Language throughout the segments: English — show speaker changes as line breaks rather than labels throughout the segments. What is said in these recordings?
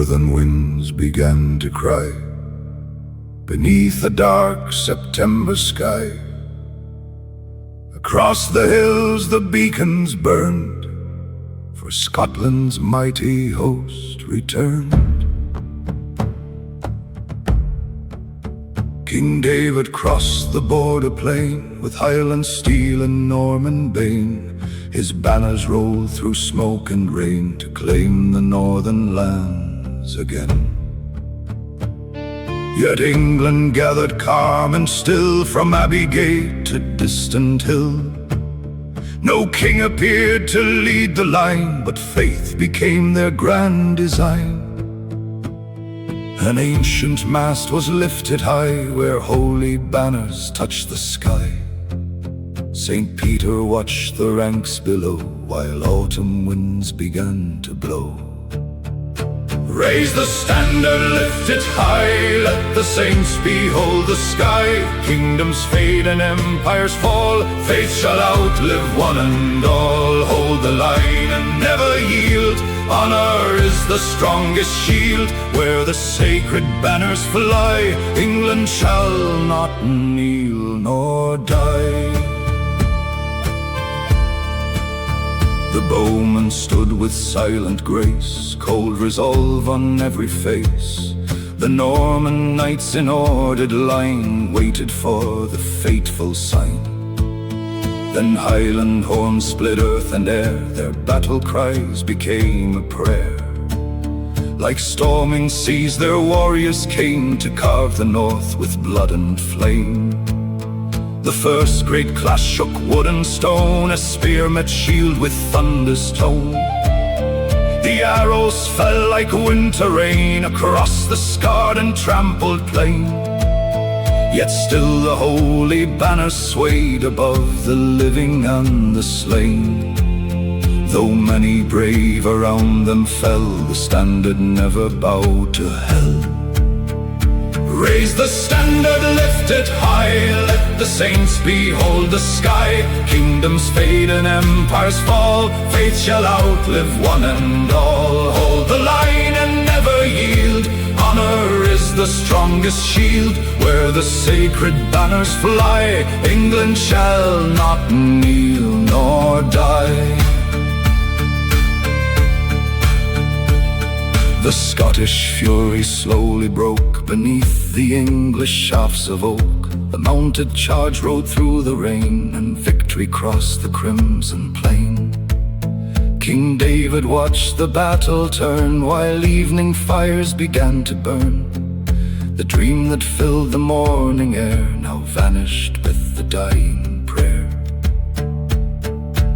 northern winds began to cry beneath a dark September sky. Across the hills the beacons burned, for Scotland's mighty host returned. King David crossed the border plain with Highland steel and Norman bane. His banners rolled through smoke and rain to claim the northern lands again. Yet England gathered calm and still from Abbey Gate to distant hill. No king appeared to lead the line, but faith became their grand design. An ancient mast was lifted high where holy banners touched the sky. St. Peter watched the ranks below while autumn winds began to blow. Raise the standard, lift it high, let the saints behold the sky. Kingdoms fade and empires fall, faith shall outlive one and all. Hold the line and never yield, honor is the strongest shield. Where the sacred banners fly, England shall not kneel nor die. The bowmen stood with silent grace, cold resolve on every face. The Norman knights in ordered line waited for the fateful sign. Then Highland horns split earth and air, their battle cries became a prayer. Like storming seas their warriors came to carve the north with blood and flame. The first great clash shook wood and stone, a spear met shield with thunder's tone. The arrows fell like winter rain across the scarred and trampled plain. Yet still the holy banner swayed above the living and the slain. Though many brave around them fell, the standard never bowed to hell. Raise the standard, lift it high, let the saints behold the sky. Kingdoms fade and empires fall, faith shall outlive one and all. Hold the line and never yield, honor is the strongest shield. Where the sacred banners fly, England shall not kneel nor die. The Scottish fury slowly broke beneath the English shafts of oak. The mounted charge rode through the rain, and victory crossed the crimson plain. King David watched the battle turn while evening fires began to burn. The dream that filled the morning air now vanished with the dying prayer.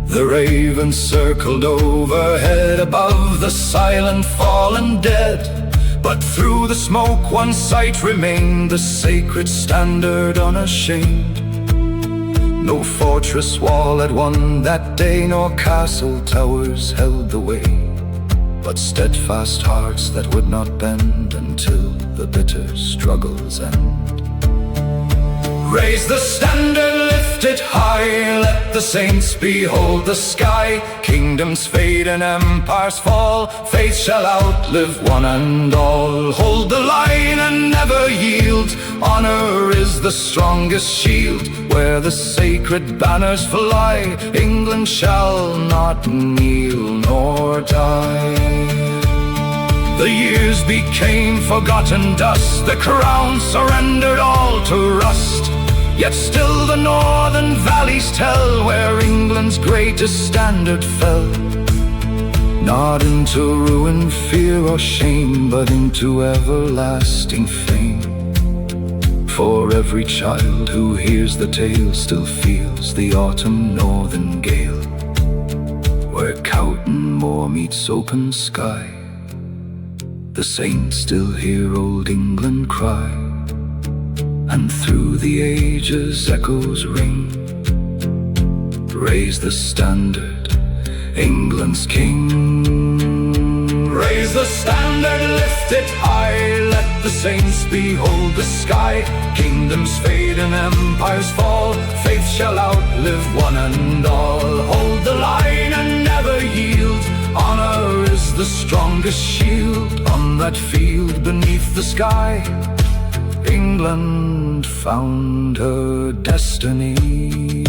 The ravens circled overhead above the silent fallen dead. But through the smoke one sight remained, the sacred standard unashamed. No fortress wall had won that day, nor castle towers held the way, but steadfast hearts that would not bend until the bitter struggle's end. Raise the standard, lift it high, let the saints behold the sky. Kingdoms fade and empires fall, faith shall outlive one and all. Hold the line and never yield, honor is the strongest shield. Where the sacred banners fly, England shall not kneel nor die. The years became forgotten dust, the crown surrendered all to rust. Yet still the northern valleys tell where England's greatest standard fell. Not into ruin, fear or shame, but into everlasting fame. For every child who hears the tale still feels the autumn northern gale, where Cowton Moor meets open sky. The saints still hear old England cry, and through the ages echoes ring. Raise the standard, England's king. Raise the standard, lift it high, let the saints behold the sky. Kingdoms fade and empires fall, faith shall outlive one and all. Hold the line and never yield, honor is the strongest shield. On that field beneath the sky, England found her destiny.